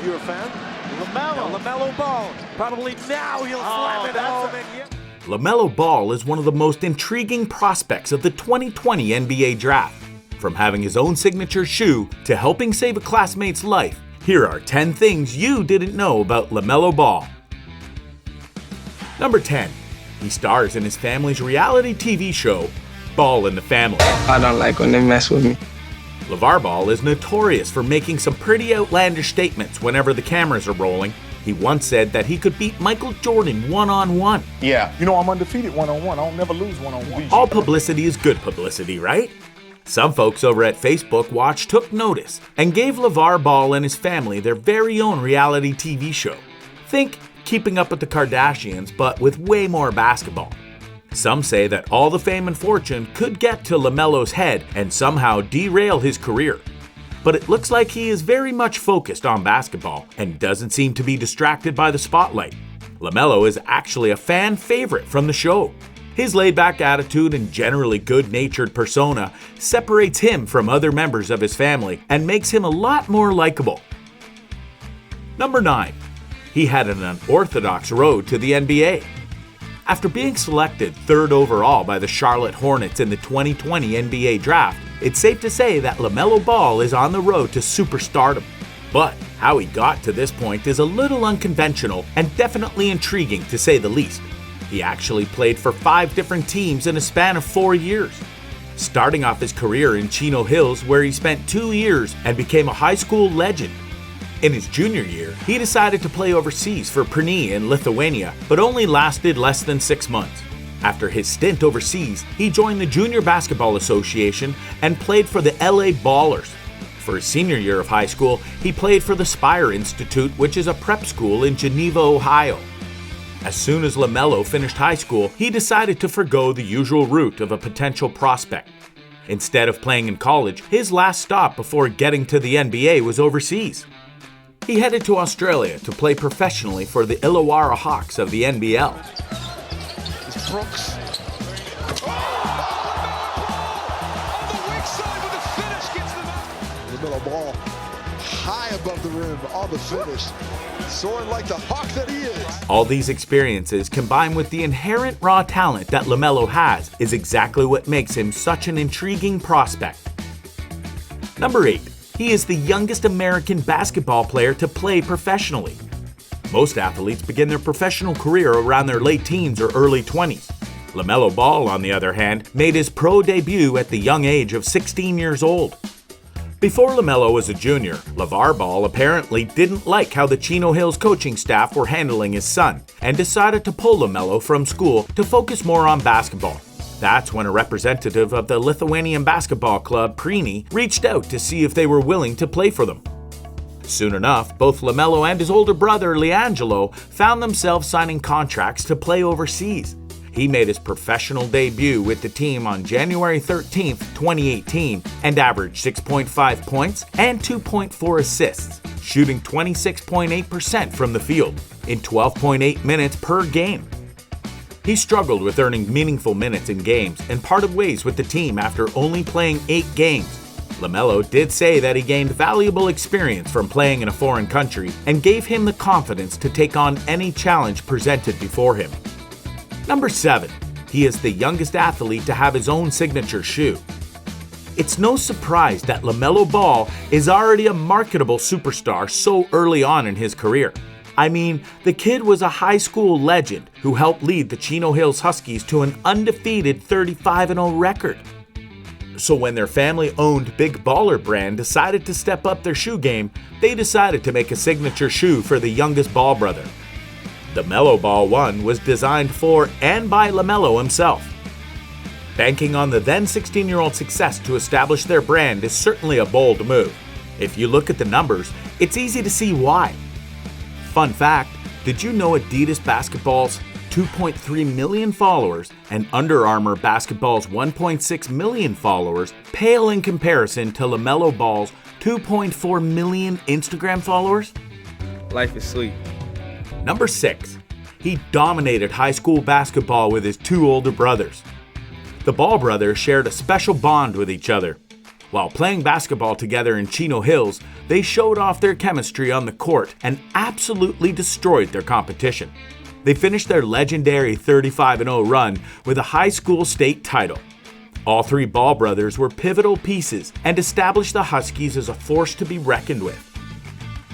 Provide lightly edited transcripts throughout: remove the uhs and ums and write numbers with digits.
if you're a fan. LaMelo Ball. Probably now he'll slam it home. LaMelo Ball is one of the most intriguing prospects of the 2020 NBA Draft. From having his own signature shoe to helping save a classmate's life, here are 10 things you didn't know about LaMelo Ball. Number 10. He stars in his family's reality TV show, Ball in the Family. I don't like when they mess with me. LeVar Ball is notorious for making some pretty outlandish statements whenever the cameras are rolling. He once said that he could beat Michael Jordan one-on-one. Yeah. You know, I'm undefeated one-on-one. I don't never lose one-on-one. All publicity is good publicity, right? Some folks over at Facebook Watch took notice and gave LeVar Ball and his family their very own reality TV show. Think Keeping Up with the Kardashians, but with way more basketball. Some say that all the fame and fortune could get to LaMelo's head and somehow derail his career. But it looks like he is very much focused on basketball and doesn't seem to be distracted by the spotlight. LaMelo is actually a fan favorite from the show. His laid-back attitude and generally good-natured persona separates him from other members of his family and makes him a lot more likable. Number 9. He had an unorthodox road to the NBA. After being selected 3rd overall by the Charlotte Hornets in the 2020 NBA Draft, it's safe to say that LaMelo Ball is on the road to superstardom. But how he got to this point is a little unconventional and definitely intriguing to say the least. He actually played for 5 different teams in a span of 4 years. Starting off his career in Chino Hills, where he spent 2 years and became a high school legend. In his junior year, he decided to play overseas for Perny in Lithuania, but only lasted less than 6 months. After his stint overseas, he joined the Junior Basketball Association and played for the LA Ballers. For his senior year of high school, he played for the Spire Institute, which is a prep school in Geneva, Ohio. As soon as LaMelo finished high school, he decided to forgo the usual route of a potential prospect. Instead of playing in college, his last stop before getting to the NBA was overseas. He headed to Australia to play professionally for the Illawarra Hawks of the NBL. Brooks. LaMelo Ball high above the rim on the finish, soaring like the hawk that he is. All these experiences, combined with the inherent raw talent that LaMelo has, is exactly what makes him such an intriguing prospect. Number 8. He is the youngest American basketball player to play professionally. Most athletes begin their professional career around their late teens or early 20s. LaMelo Ball, on the other hand, made his pro debut at the young age of 16 years old. Before LaMelo was a junior, LeVar Ball apparently didn't like how the Chino Hills coaching staff were handling his son and decided to pull LaMelo from school to focus more on basketball. That's when a representative of the Lithuanian basketball club, Perny, reached out to see if they were willing to play for them. Soon enough, both LaMelo and his older brother, LiAngelo, found themselves signing contracts to play overseas. He made his professional debut with the team on January 13th, 2018, and averaged 6.5 points and 2.4 assists, shooting 26.8% from the field in 12.8 minutes per game. He struggled with earning meaningful minutes in games and parted ways with the team after only playing 8 games. LaMelo did say that he gained valuable experience from playing in a foreign country and gave him the confidence to take on any challenge presented before him. Number 7. He is the youngest athlete to have his own signature shoe. It's no surprise that LaMelo Ball is already a marketable superstar so early on in his career. I mean, the kid was a high school legend who helped lead the Chino Hills Huskies to an undefeated 35-0 record. So when their family-owned Big Baller brand decided to step up their shoe game, they decided to make a signature shoe for the youngest Ball brother. The Melo Ball 1 was designed for and by LaMelo himself. Banking on the then 16-year-old success to establish their brand is certainly a bold move. If you look at the numbers, it's easy to see why. Fun fact, did you know Adidas Basketball's 2.3 million followers and Under Armour Basketball's 1.6 million followers pale in comparison to LaMelo Ball's 2.4 million Instagram followers? Life is sweet. Number 6. He dominated high school basketball with his 2 older brothers. The Ball brothers shared a special bond with each other. While playing basketball together in Chino Hills, they showed off their chemistry on the court and absolutely destroyed their competition. They finished their legendary 35-0 run with a high school state title. All three Ball brothers were pivotal pieces and established the Huskies as a force to be reckoned with.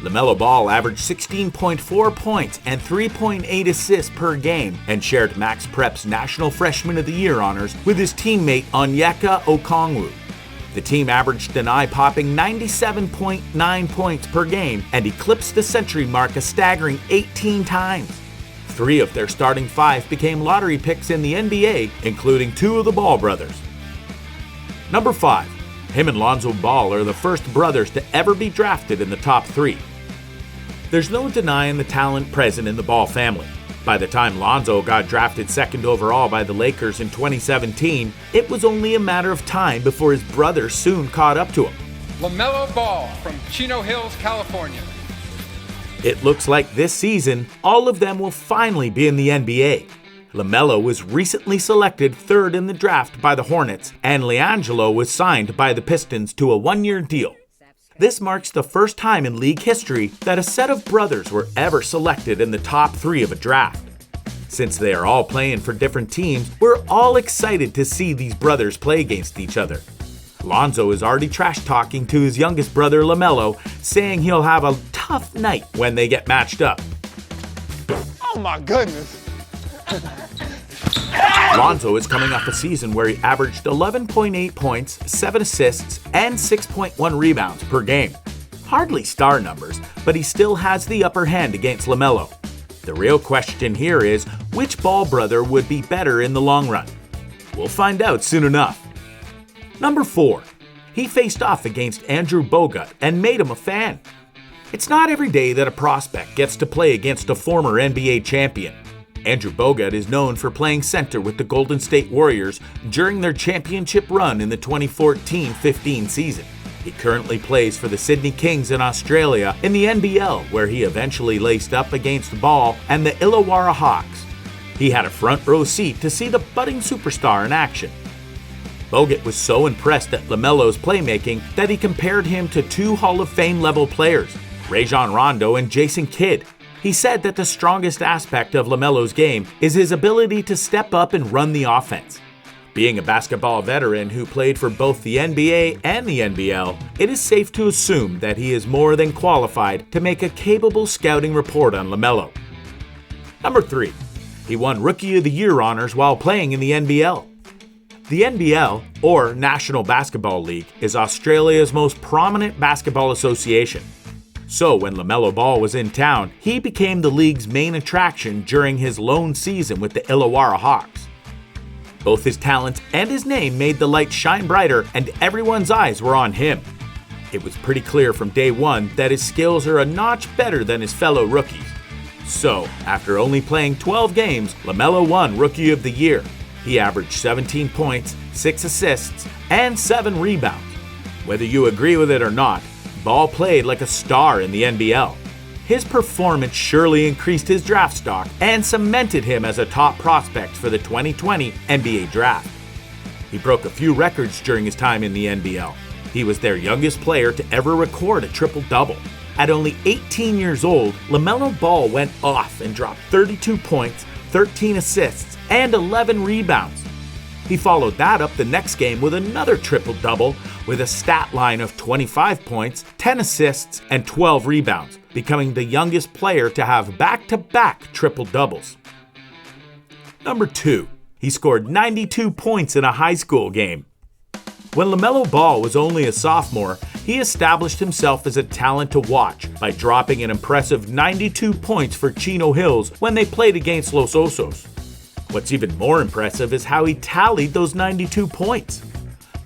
LaMelo Ball averaged 16.4 points and 3.8 assists per game and shared Max Prep's National Freshman of the Year honors with his teammate Onyeka Okongwu. The team averaged an eye-popping 97.9 points per game and eclipsed the century mark a staggering 18 times. 3 of their starting 5 became lottery picks in the NBA, including 2 of the Ball brothers. Number 5. Him and Lonzo Ball are the first brothers to ever be drafted in the top 3. There's no denying the talent present in the Ball family. By the time Lonzo got drafted second overall by the Lakers in 2017, it was only a matter of time before his brother soon caught up to him. LaMelo Ball from Chino Hills, California. It looks like this season, all of them will finally be in the NBA. LaMelo was recently selected 3rd in the draft by the Hornets, and LiAngelo was signed by the Pistons to a 1-year deal. This marks the first time in league history that a set of brothers were ever selected in the top 3 of a draft. Since they are all playing for different teams, we're all excited to see these brothers play against each other. Lonzo is already trash-talking to his youngest brother LaMelo, saying he'll have a tough night when they get matched up. Oh my goodness. Lonzo is coming off a season where he averaged 11.8 points, 7 assists, and 6.1 rebounds per game. Hardly star numbers, but he still has the upper hand against LaMelo. The real question here is, which Ball brother would be better in the long run? We'll find out soon enough. Number 4. He faced off against Andrew Bogut and made him a fan. It's not every day that a prospect gets to play against a former NBA champion. Andrew Bogut is known for playing center with the Golden State Warriors during their championship run in the 2014-15 season. He currently plays for the Sydney Kings in Australia in the NBL, where he eventually laced up against Ball and the Illawarra Hawks. He had a front row seat to see the budding superstar in action. Bogut was so impressed at LaMelo's playmaking that he compared him to 2 Hall of Fame level players, Rajon Rondo and Jason Kidd. He said that the strongest aspect of LaMelo's game is his ability to step up and run the offense. Being a basketball veteran who played for both the NBA and the NBL, it is safe to assume that he is more than qualified to make a capable scouting report on LaMelo. Number 3. He won Rookie of the Year honors while playing in the NBL. The NBL, or National Basketball League, is Australia's most prominent basketball association. So when LaMelo Ball was in town, he became the league's main attraction during his lone season with the Illawarra Hawks. Both his talent and his name made the light shine brighter, and everyone's eyes were on him. It was pretty clear from day one that his skills are a notch better than his fellow rookies. So, after only playing 12 games, LaMelo won Rookie of the Year. He averaged 17 points, 6 assists, and 7 rebounds. Whether you agree with it or not, Ball played like a star in the NBL. His performance surely increased his draft stock and cemented him as a top prospect for the 2020 NBA Draft. He broke a few records during his time in the NBL. He was their youngest player to ever record a triple-double. At only 18 years old, LaMelo Ball went off and dropped 32 points, 13 assists, and 11 rebounds. He followed that up the next game with another triple-double with a stat line of 25 points, 10 assists, and 12 rebounds, becoming the youngest player to have back-to-back triple-doubles. Number 2. He scored 92 points in a high school game. When LaMelo Ball was only a sophomore, he established himself as a talent to watch by dropping an impressive 92 points for Chino Hills when they played against Los Osos. What's even more impressive is how he tallied those 92 points.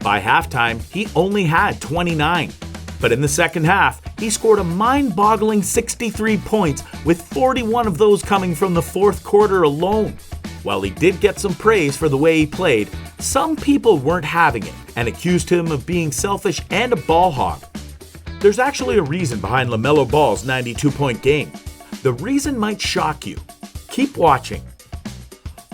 By halftime, he only had 29. But in the second half, he scored a mind-boggling 63 points, with 41 of those coming from the fourth quarter alone. While he did get some praise for the way he played, some people weren't having it and accused him of being selfish and a ball hog. There's actually a reason behind LaMelo Ball's 92-point game. The reason might shock you. Keep watching.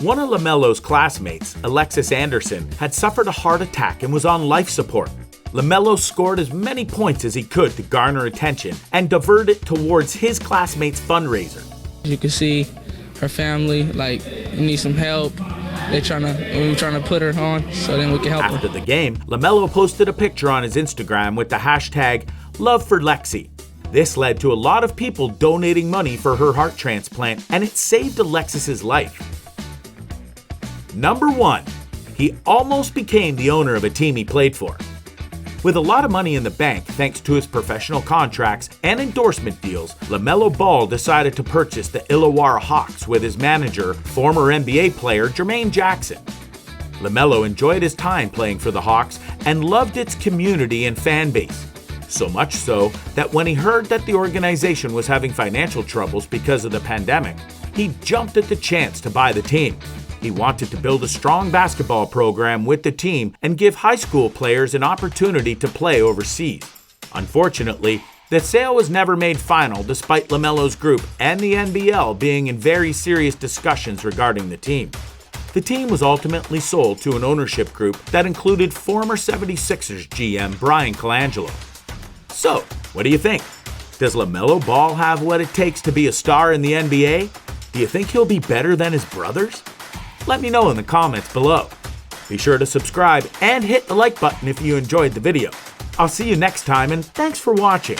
One of LaMelo's classmates, Alexis Anderson, had suffered a heart attack and was on life support. LaMelo scored as many points as he could to garner attention and divert it towards his classmates' fundraiser. You can see her family, like, need some help. We're trying to put her on so then we can help After her. the game, LaMelo posted a picture on his Instagram with the hashtag #LoveForLexi. This led to a lot of people donating money for her heart transplant, and it saved Alexis's life. Number 1. He almost became the owner of a team he played for. With a lot of money in the bank thanks to his professional contracts and endorsement deals, LaMelo Ball decided to purchase the Illawarra Hawks with his manager, former NBA player Jermaine Jackson. LaMelo enjoyed his time playing for the Hawks and loved its community and fan base. So much so that when he heard that the organization was having financial troubles because of the pandemic, he jumped at the chance to buy the team. He wanted to build a strong basketball program with the team and give high school players an opportunity to play overseas. Unfortunately, the sale was never made final despite LaMelo's group and the NBL being in very serious discussions regarding the team. The team was ultimately sold to an ownership group that included former 76ers GM Brian Colangelo. So, what do you think? Does LaMelo Ball have what it takes to be a star in the NBA? Do you think he'll be better than his brothers? Let me know in the comments below. Be sure to subscribe and hit the like button if you enjoyed the video. I'll see you next time, and thanks for watching.